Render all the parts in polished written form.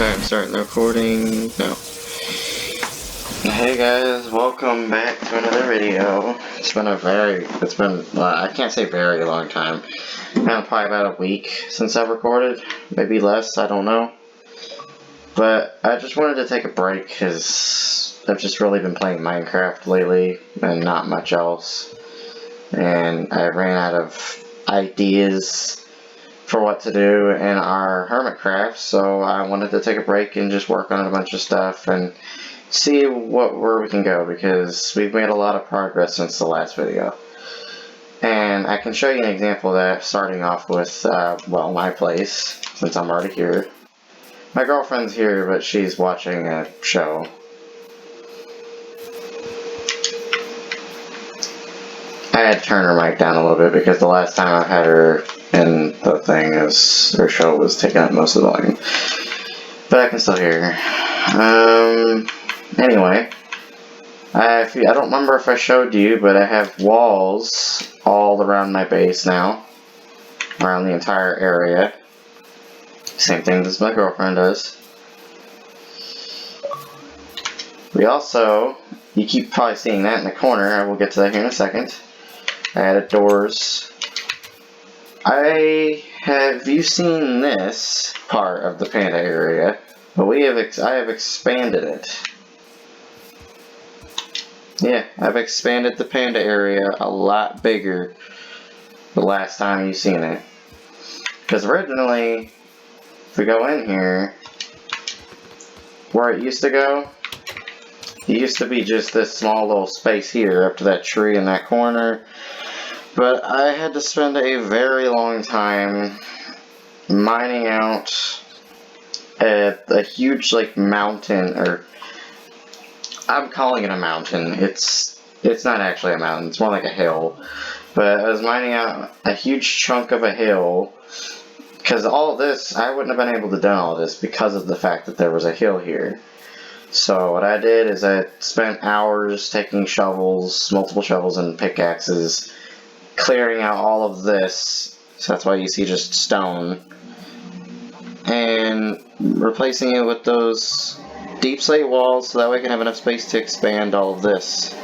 Okay, I'm starting the recording now. Hey guys, welcome back to another video. It's been I can't say very long time. Probably about a week since I've recorded. Maybe less, I don't know. But I just wanted to take a break because I've just really been playing Minecraft lately and not much else. And I ran out of ideas for what to do in our Hermitcraft, so I wanted to take a break and just work on a bunch of stuff and see where we can go, because we've made a lot of progress since the last video. And I can show you an example of that, starting off with, well, my place, since I'm already here. My girlfriend's here, but she's watching a show. I had to turn her mic down a little bit because the last time I had her in the thing, her show was taking up most of the volume. But I can still hear her. Anyway, I don't remember if I showed you, but I have walls all around my base now, around the entire area. Same thing as my girlfriend does. We also, you keep probably seeing that in the corner, I will get to that here in a second. I added doors. Have you seen this part of the Panda area? But I have expanded it. Yeah, I've expanded the Panda area a lot bigger the last time you've seen it. Because originally, if we go in here, where it used to go, it used to be just this small little space here up to that tree in that corner. But I had to spend a very long time mining out a huge, like, mountain, or I'm calling it a mountain. It's not actually a mountain, it's more like a hill. But I was mining out a huge chunk of a hill, because all of this, I wouldn't have been able to do all this because of the fact that there was a hill here. So what I did is I spent hours taking shovels, multiple shovels and pickaxes, clearing out all of this, so that's why you see just stone, and replacing it with those deep slate walls, so that way I can have enough space to expand all of this,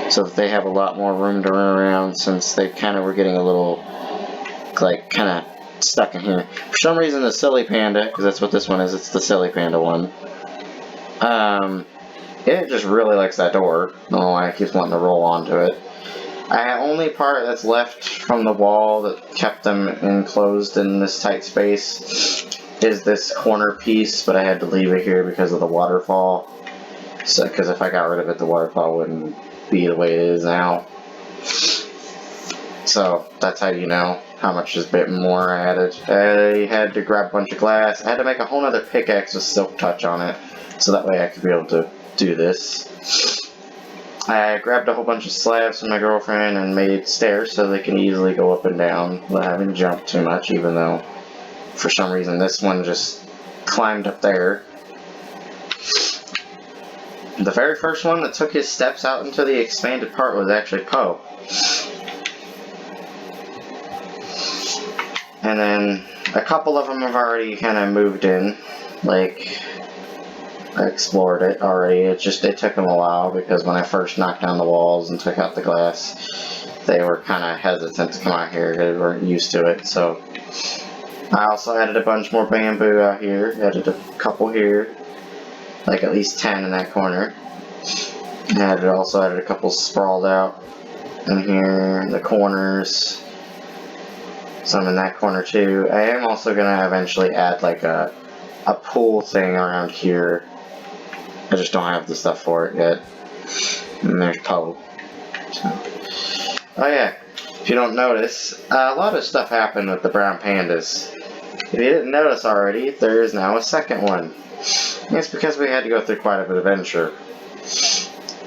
so that they have a lot more room to run around, since they kind of were getting a little, like, kind of stuck in here. For some reason the silly panda, because that's what this one is, it's the silly panda one, it just really likes that door. I don't know why it keeps wanting to roll onto it. The only part that's left from the wall that kept them enclosed in this tight space is this corner piece, but I had to leave it here because of the waterfall. So, because if I got rid of it, the waterfall wouldn't be the way it is now. So that's how you know how much is a bit more I added. I had to grab a bunch of glass. I had to make a whole other pickaxe with silk touch on it, so that way I could be able to do this. I grabbed a whole bunch of slabs from my girlfriend and made stairs so they can easily go up and down without having to jump too much, even though for some reason this one just climbed up there. The very first one that took his steps out into the expanded part was actually Poe. And then a couple of them have already kind of moved in, like, I explored it already. It took them a while, because when I first knocked down the walls and took out the glass, they were kind of hesitant to come out here. They weren't used to it. So I also added a bunch more bamboo out here. Added a couple here, like at least 10 in that corner. And also added a couple sprawled out in here in the corners. Some in that corner too. I am also gonna eventually add like a pool thing around here. I just don't have the stuff for it yet. And there's Poe. So. Oh yeah, if you don't notice, a lot of stuff happened with the brown pandas. If you didn't notice already, there is now a second one. And it's because we had to go through quite a bit of adventure.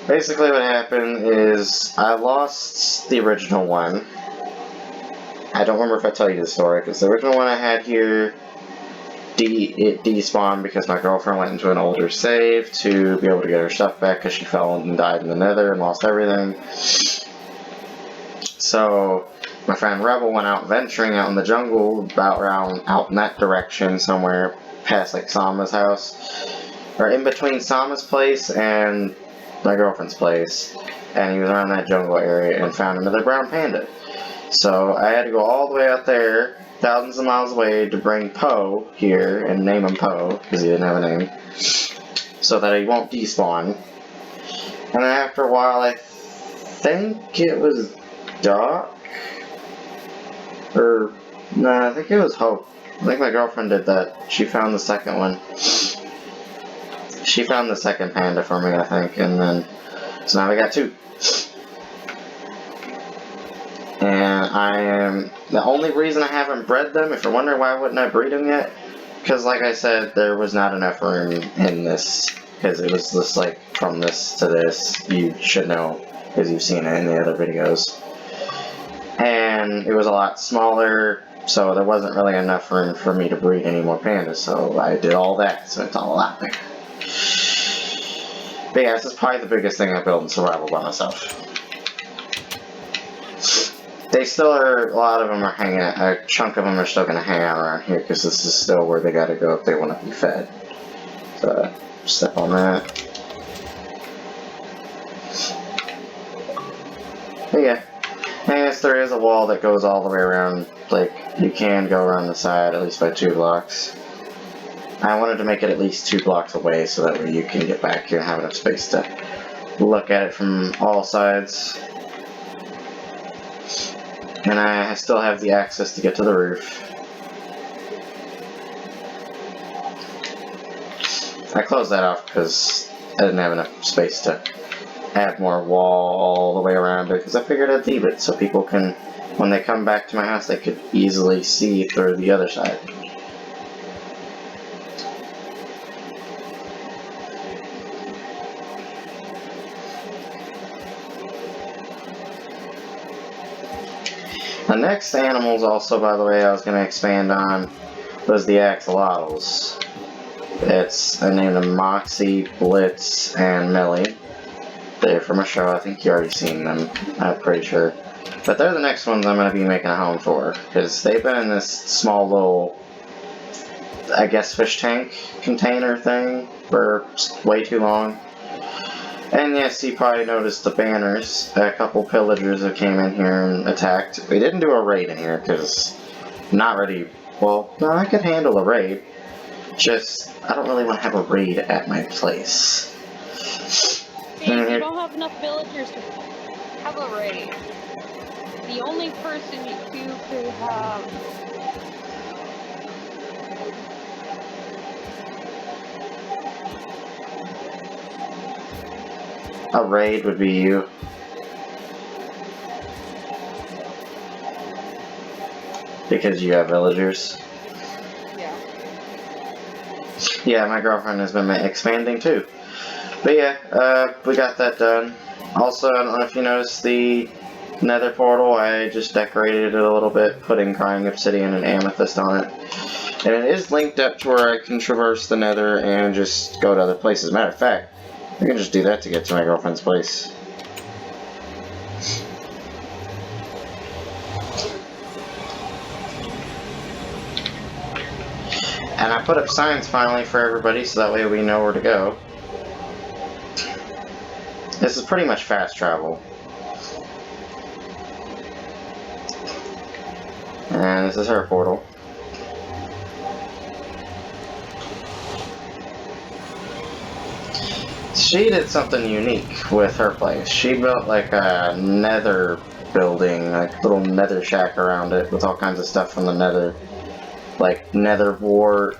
Basically what happened is I lost the original one. I don't remember if I tell you the story, because the original one I had here, it despawned because my girlfriend went into an older save to be able to get her stuff back, because she fell and died in the nether and lost everything. So my friend Rebel went out venturing out in the jungle, out in that direction somewhere, past like Sama's house, or in between Sama's place and my girlfriend's place, and he was around that jungle area and found another brown panda. So I had to go all the way out there, thousands of miles away, to bring Poe here and name him Poe, because he didn't have a name, so that he won't despawn. And then after a while, I think it was Doc, or no, I think it was Hope. I think my girlfriend did that. She found the second one. She found the second panda for me, I think, and then so now we got two. And the only reason I haven't bred them, if you're wondering why wouldn't I breed them yet, because like I said, there was not enough room in this, because it was just like from this to this. You should know, because you've seen it in the other videos. And it was a lot smaller, so there wasn't really enough room for me to breed any more pandas, so I did all that, so it's all a lot bigger. But yeah, this is probably the biggest thing I built in survival by myself. They still are, a lot of them are hanging, a chunk of them are still going to hang out around here, because this is still where they got to go if they want to be fed. So, step on that. But yeah, I guess there is a wall that goes all the way around, like, you can go around the side, at least by 2 blocks. I wanted to make it at least 2 blocks away, so that way you can get back here and have enough space to look at it from all sides. And I still have the access to get to the roof. I closed that off because I didn't have enough space to add more wall all the way around it, because I figured I'd leave it so people can, when they come back to my house, they could easily see through the other side. The next animals also, by the way, I was going to expand on was the axolotls. I named them Moxie, Blitz, and Millie. They're from a show, I think you already seen them, I'm pretty sure. But they're the next ones I'm going to be making a home for, because they've been in this small little, I guess, fish tank container thing for way too long. And yes, you probably noticed the banners. A couple pillagers that came in here and attacked. We didn't do a raid in here because not ready. Well, no, I could handle a raid. Just, I don't really want to have a raid at my place. Hey, you don't have enough villagers to have a raid. The only person you could have... A raid would be you. Because you have villagers. Yeah. Yeah, my girlfriend has been expanding too. But yeah, we got that done. Also, I don't know if you noticed the nether portal, I just decorated it a little bit, putting crying obsidian and amethyst on it. And it is linked up to where I can traverse the nether and just go to other places. Matter of fact, I can just do that to get to my girlfriend's place. And I put up signs finally for everybody so that way we know where to go. This is pretty much fast travel. And this is her portal. She did something unique with her place. She built like a nether building, like little nether shack around it with all kinds of stuff from the nether. Like nether wart,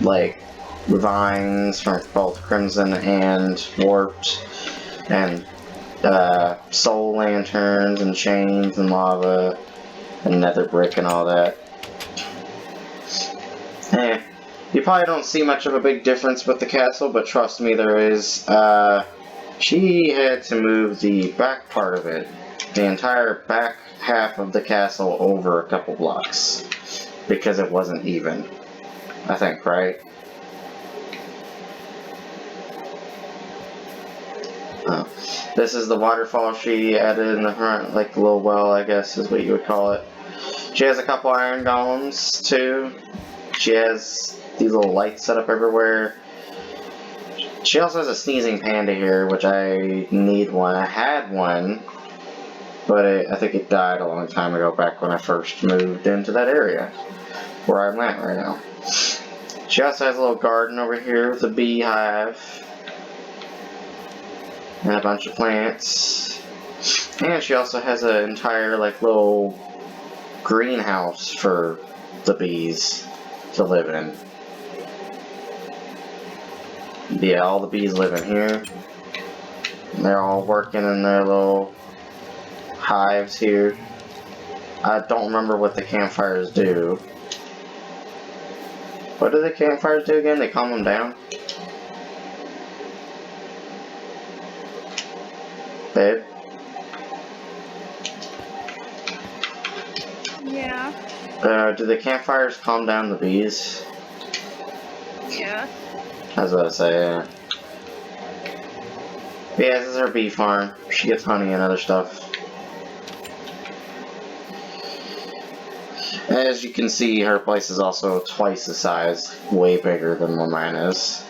like vines from both crimson and warped, and soul lanterns and chains and lava and nether brick and all that. You probably don't see much of a big difference with the castle, but trust me, there is. She had to move the back part of it, the entire back half of the castle, over a couple blocks, because it wasn't even, I think, right? This is the waterfall she added in the front, like a little well, I guess is what you would call it. She has a couple iron golems too. She has these little lights set up everywhere. She also has a sneezing panda here, which I need one. I had one, but I think it died a long time ago back when I first moved into that area where I'm at right now. She also has a little garden over here with a beehive and a bunch of plants. And she also has an entire like little greenhouse for the bees to live in. Yeah, all the bees live in here. They're all working in their little hives here. I don't remember what the campfires do. What do the campfires do again? They calm them down? Babe? Yeah. Do the campfires calm down the bees? Yeah. That's what I say, yeah. But yeah, this is her bee farm. She gets honey and other stuff. As you can see, her place is also twice the size, way bigger than what mine is.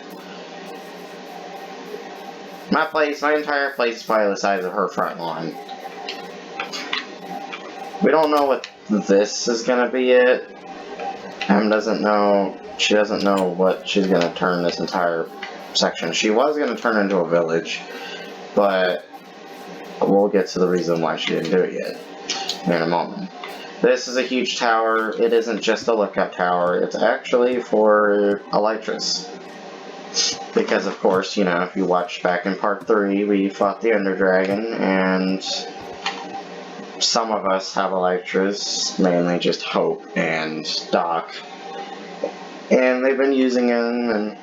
My entire place is probably the size of her front lawn. We don't know what this is gonna be yet. Doesn't know. She doesn't know what she's gonna turn this entire section. She was gonna turn it into a village, but we'll get to the reason why she didn't do it yet in a moment. This is a huge tower. It isn't just a lookout tower. It's actually for Elytras. Because of course, you know, if you watched back in part 3, we fought the Ender Dragon, and some of us have Elytras, mainly just Hope and Doc. And they've been using them, and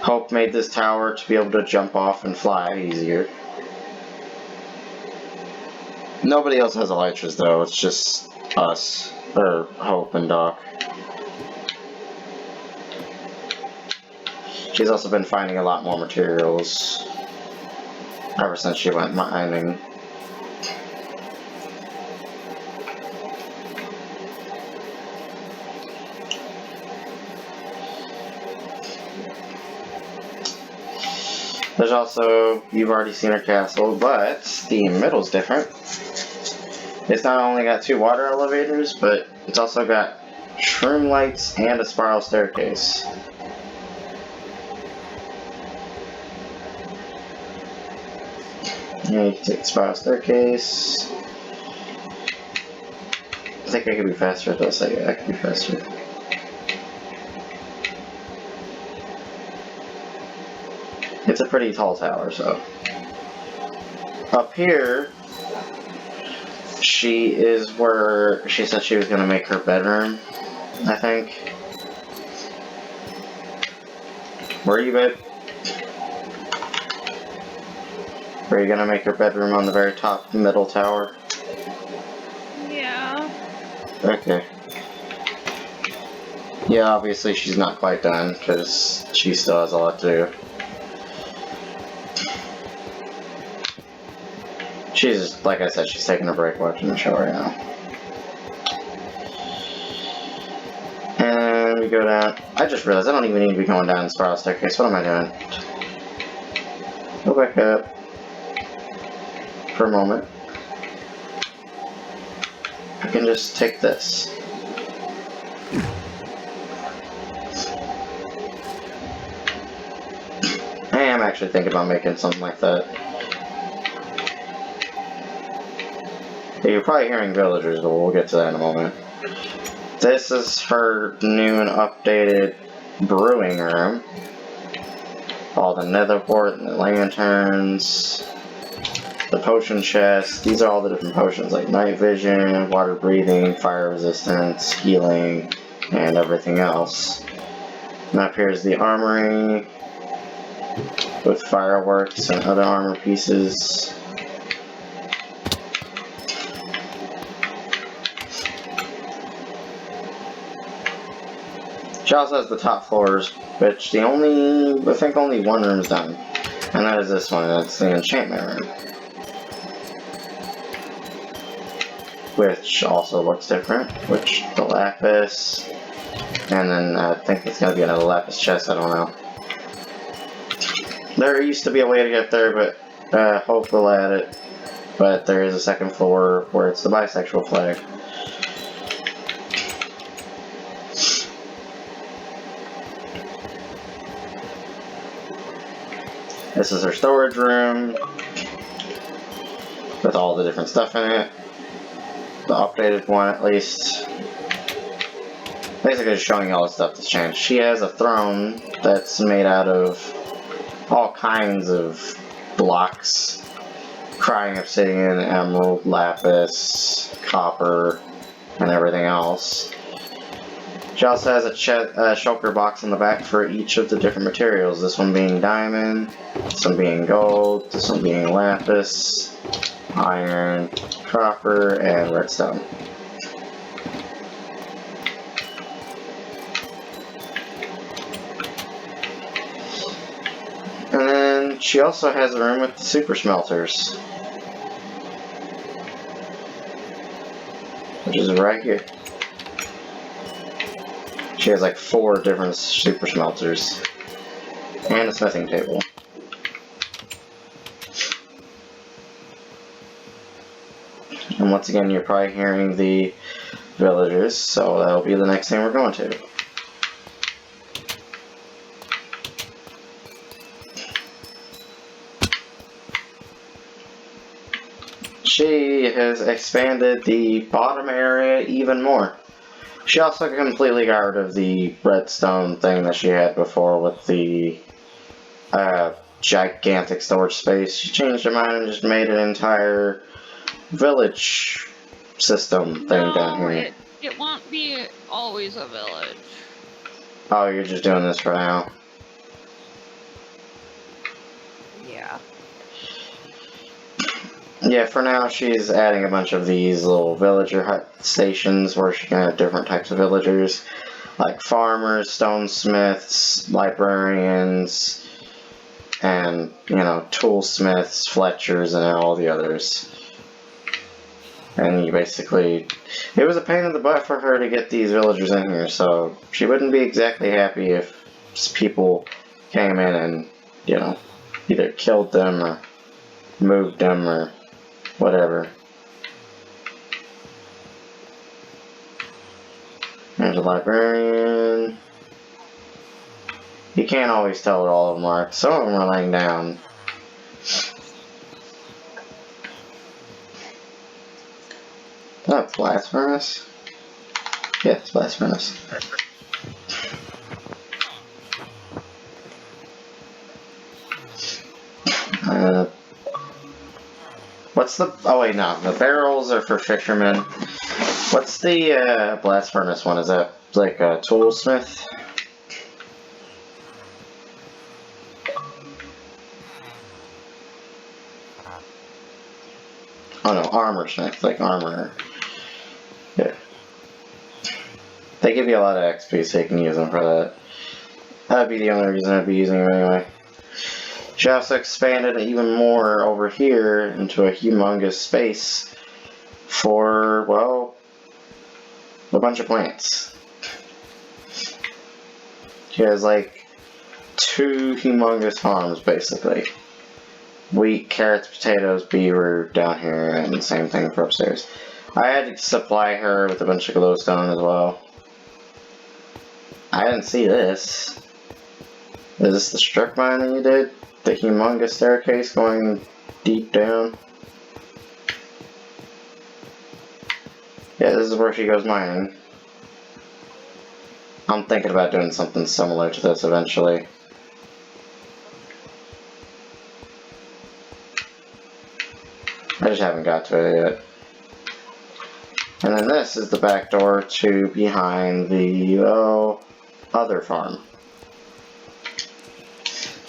Hope made this tower to be able to jump off and fly easier. Nobody else has Elytras though, it's just us, or Hope and Doc. She's also been finding a lot more materials ever since she went mining. There's also, you've already seen her castle, but the middle's different. It's not only got 2 water elevators, but it's also got shroom lights and a spiral staircase. Yeah, you can take the spiral staircase. I think I could be faster, though, so yeah, I could be faster. It's a pretty tall tower, so. Up here, she is where she said she was going to make her bedroom, I think. Where are you, babe? Are you going to make her bedroom on the very top middle tower? Yeah. Okay. Yeah, obviously she's not quite done, because she still has a lot to do. She's, like I said, she's taking a break watching the show right now. And we go down. I just realized I don't even need to be going down the spiral staircase. What am I doing? Go back up for a moment. I can just take this. I am actually thinking about making something like that. You're probably hearing villagers, but we'll get to that in a moment. This is her new and updated brewing room. All the nether port and the lanterns, the potion chest. These are all the different potions like night vision, water breathing, fire resistance, healing, and everything else. And up here is the armory with fireworks and other armor pieces. She also has the top floors, which I think only one room is done. And that is this one, that's the enchantment room. Which also looks different, which the lapis, and then I think it's gonna be another lapis chest, I don't know. There used to be a way to get there, but Hope will add it. But there is a second floor where it's the bisexual flag. This is her storage room with all the different stuff in it. The updated one, at least. Basically just showing you all the stuff that's changed. She has a throne that's made out of all kinds of blocks. Crying obsidian, emerald, lapis, copper, and everything else. She also has a shulker box in the back for each of the different materials. This one being diamond, this one being gold, this one being lapis, iron, copper, and redstone. And then she also has a room with the super smelters, which is right here. She has like 4 different super smelters and a smithing table. And once again, you're probably hearing the villagers, so that'll be the next thing we're going to. She has expanded the bottom area even more. She also completely got rid of the redstone thing that she had before with the gigantic storage space. She changed her mind and just made an entire village system thing down here. It won't be always a village. Oh, you're just doing this for now? Yeah. Yeah, for now she's adding a bunch of these little villager hut stations where she can have different types of villagers, like farmers, stonesmiths, librarians, and, you know, toolsmiths, fletchers, and all the others. And you basically, it was a pain in the butt for her to get these villagers in here, so she wouldn't be exactly happy if people came in and, you know, either killed them or moved them or whatever. There's a librarian. You can't always tell what all of them are. Some of them are laying down. Is that a blast furnace? Yeah, it's a blast furnace. What's the... Oh wait, no. The barrels are for fishermen. What's the blast furnace one? Is that like a toolsmith? Oh no, armor smith, like armor. Yeah. They give you a lot of XP, so you can use them for that. That'd be the only reason I'd be using them anyway. She also expanded even more over here into a humongous space for, well, a bunch of plants. She has like 2 humongous farms, basically. Wheat, carrots, potatoes, beaver down here, and the same thing for upstairs. I had to supply her with a bunch of glowstone as well. I didn't see this. Is this the strip mine that you did? The humongous staircase going deep down? Yeah, this is where she goes mining. I'm thinking about doing something similar to this eventually. I just haven't got to it yet. And then this is the back door to behind the other farm.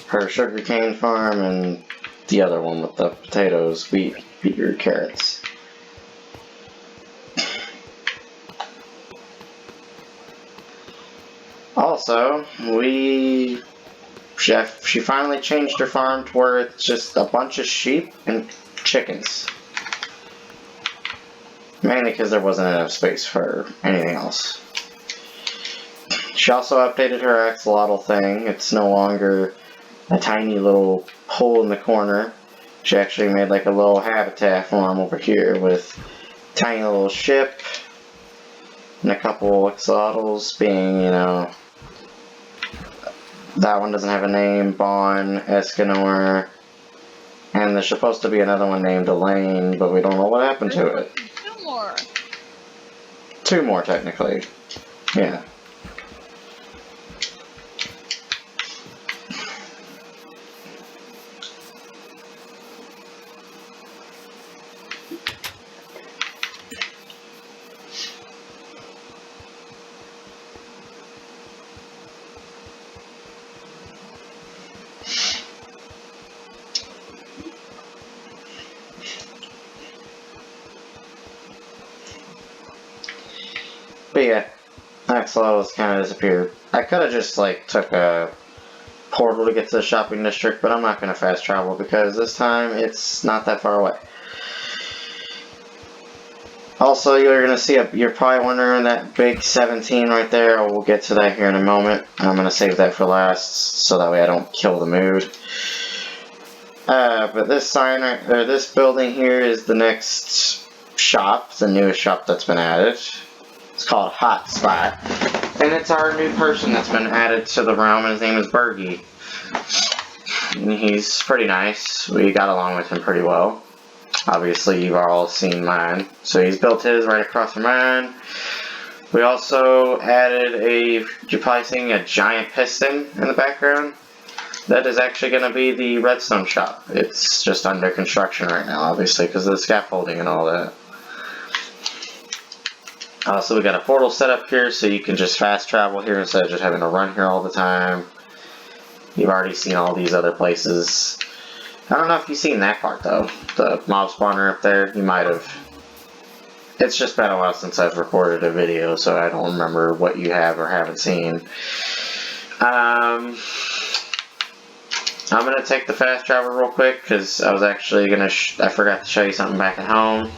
Her sugarcane farm and the other one with the potatoes, wheat, beetroot, carrots. Also, She finally changed her farm to where it's just a bunch of sheep and chickens. Mainly because there wasn't enough space for anything else. She also updated her axolotl thing. It's no longer a tiny little hole in the corner. She actually made like a little habitat for him over here with a tiny little ship and a couple axolotls being, you know, that one doesn't have a name, Bon, Escanor, and there's supposed to be another one named Elaine, but we don't know what happened to it. Two more. Two more, technically. Yeah. But yeah, axolotls kind of disappeared. I could have just like took a portal to get to the shopping district, but I'm not going to fast travel because this time it's not that far away. Also, you're going to see, you're probably wondering that big 17 right there. We'll get to that here in a moment. I'm going to save that for last so that way I don't kill the mood. But this sign, or this building here is the next shop, the newest shop that's been added. It's called Hotspot, and it's our new person that's been added to the realm, and his name is Bergie. And he's pretty nice. We got along with him pretty well. Obviously, you've all seen mine. So he's built his right across from mine. We also added you're probably seeing a giant piston in the background. That is actually going to be the redstone shop. It's just under construction right now, obviously, because of the scaffolding and all that. So we got a portal set up here so you can just fast travel here instead of just having to run here all the time. You've already seen all these other places. I don't know if you've seen that part though. The mob spawner up there, you might have. It's just been a while since I've recorded a video, so I don't remember what you have or haven't seen. I'm going to take the fast travel real quick because I was actually going to, I forgot to show you something back at home.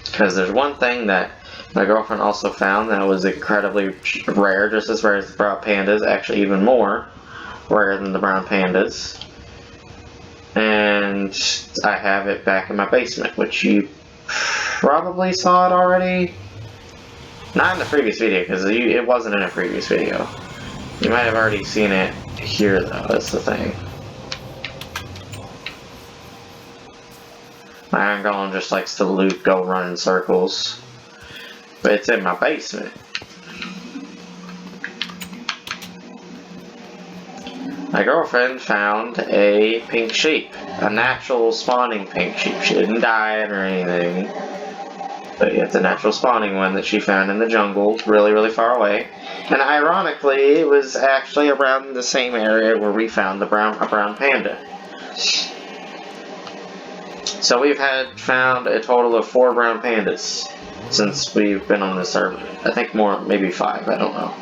Because there's one thing that my girlfriend also found that was incredibly rare, just as rare as the brown pandas, actually even more rare than the brown pandas. And I have it back in my basement, which you probably saw it already. Not in the previous video, because it wasn't in a previous video. You might have already seen it here though, that's the thing. My iron golem just likes to loot, go run in circles. But it's in my basement. My girlfriend found a pink sheep. A natural spawning pink sheep. She didn't dye it or anything. But it's a natural spawning one that she found in the jungle, really, really far away. And ironically, it was actually around the same area where we found a brown panda. So we've found a total of 4 brown pandas since we've been on this server. I think more, maybe 5, I don't know.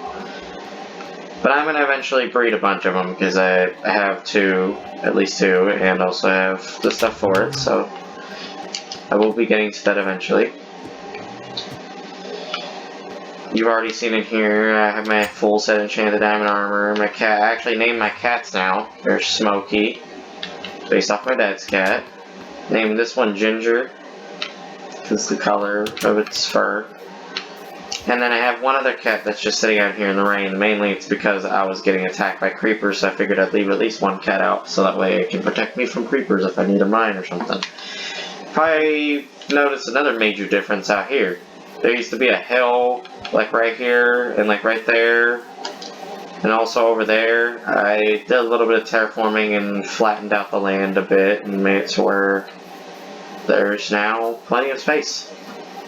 But I'm going to eventually breed a bunch of them because I have 2, at least 2, and also have the stuff for it, so I will be getting to that eventually. You've already seen it here. I have my full set of enchanted diamond armor. My cat, I actually named my cats now. They're Smokey, based off my dad's cat. Named this one Ginger, because the color of its fur. And then I have one other cat that's just sitting out here in the rain. Mainly it's because I was getting attacked by creepers, so I figured I'd leave at least one cat out, so that way it can protect me from creepers if I need a mine or something. Probably noticed another major difference out here. There used to be a hill, like right here, and like right there. And also over there, I did a little bit of terraforming and flattened out the land a bit and made it to where there's now plenty of space.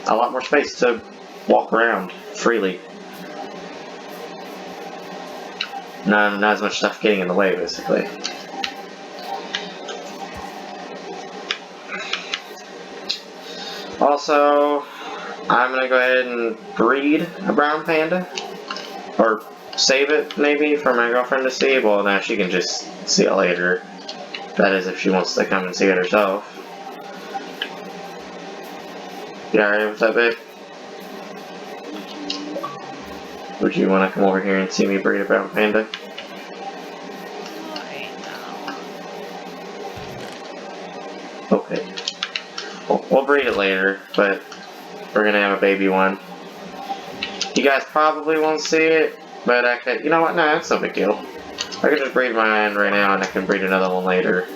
A lot more space to walk around freely. Not as much stuff getting in the way, basically. Also, I'm gonna go ahead and breed a brown panda. Or save it, maybe, for my girlfriend to see. Well, now she can just see it later. That is, if she wants to come and see it herself. You alright with that, babe? Would you want to come over here and see me breed a brown panda? Right now. Okay. We'll breed it later, but we're gonna have a baby one. You guys probably won't see it, but I could. You know what? No, that's no big deal. I could just breed mine right now, and I can breed another one later.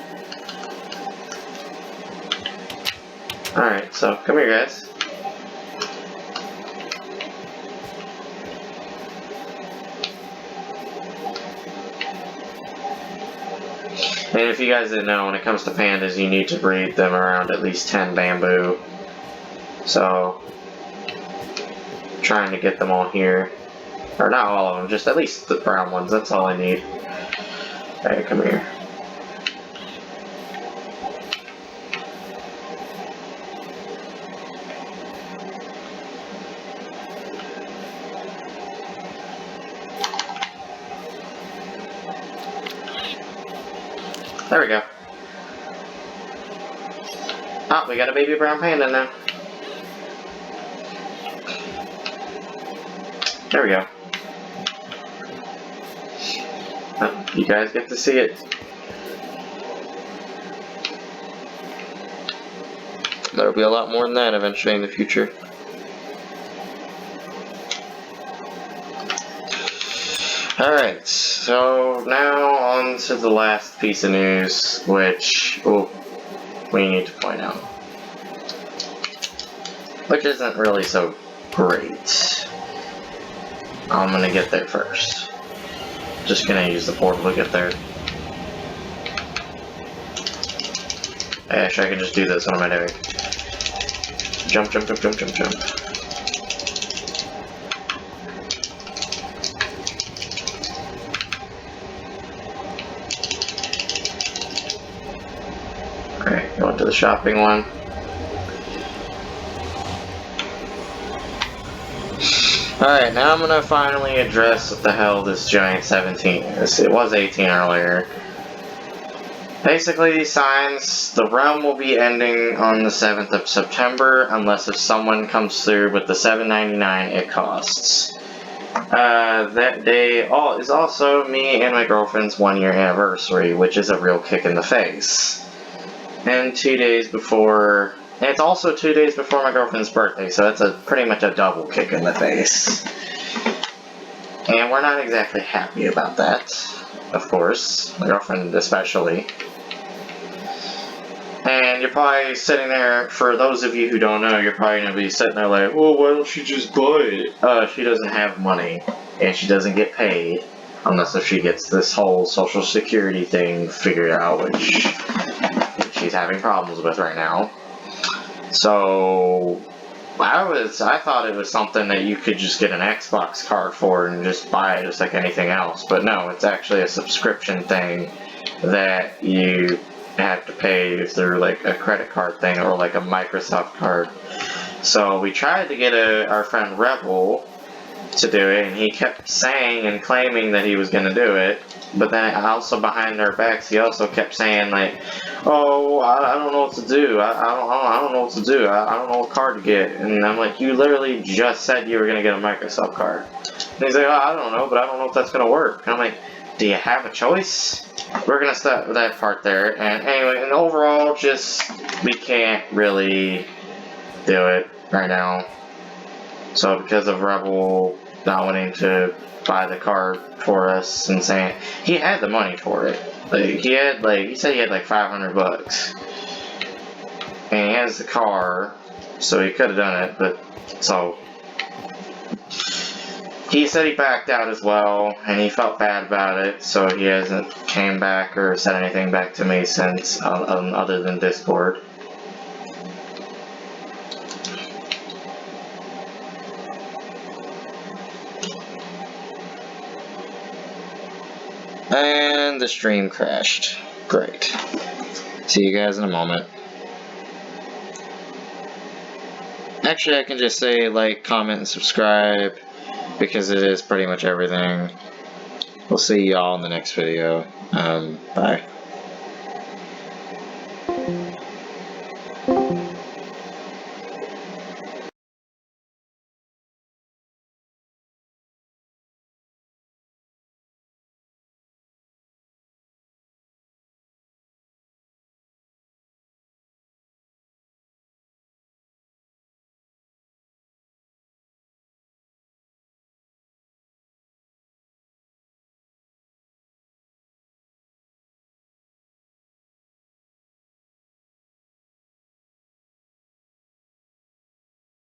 Alright, so come here, guys. And if you guys didn't know, when it comes to pandas, you need to breed them around at least 10 bamboo. So, trying to get them all here. Or not all of them, just at least the brown ones, that's all I need. Alright, come here. There we go. Oh, we got a baby brown panda now. There we go. Oh, you guys get to see it. There'll be a lot more than that eventually in the future. Alright, so now on to the last piece of news, which we need to point out. Which isn't really so great. I'm gonna get there first. Just gonna use the portal to get there. Actually, I can just do this. What am I doing? Jump, jump, jump, jump, jump, jump. Alright, going to the shopping one. Alright, now I'm gonna finally address what the hell this giant 17 is. It was 18 earlier. Basically, these signs, the realm will be ending on the 7th of September unless if someone comes through with the $7.99 it costs. That day is also me and my girlfriend's 1-year anniversary, which is a real kick in the face. And 2 days before... And it's also 2 days before my girlfriend's birthday, so that's pretty much a double kick in the face. And we're not exactly happy about that, of course. My girlfriend especially. And you're probably sitting there, for those of you who don't know, you're probably going to be sitting there like, well, why don't you just buy it? She doesn't have money, and she doesn't get paid, unless if she gets this whole social security thing figured out, which she's having problems with right now. So, I thought it was something that you could just get an Xbox card for and just buy it just like anything else. But no, it's actually a subscription thing that you have to pay through like a credit card thing or like a Microsoft card. So we tried to get our friend Rebel to do it, and he kept saying and claiming that he was going to do it. But then also behind our backs, he also kept saying like, "Oh, I don't know what to do. I don't know what to do. I don't know what card to get." And I'm like, "You literally just said you were gonna get a Microsoft card." And he's like, "Oh, I don't know, but I don't know if that's gonna work." And I'm like, "Do you have a choice?" We're gonna stop with that part there. And anyway, and overall, just we can't really do it right now. So because of Rebel not wanting to buy the card for us and saying he had the money for it. Like he said he had like $500, and he has the car, so he could have done it. But so he said he backed out as well, and he felt bad about it. So he hasn't came back or said anything back to me since, other than Discord. And the stream crashed. Great. See you guys in a moment. Actually, I can just say like, comment, and subscribe, because it is pretty much everything. We'll see y'all in the next video. Bye.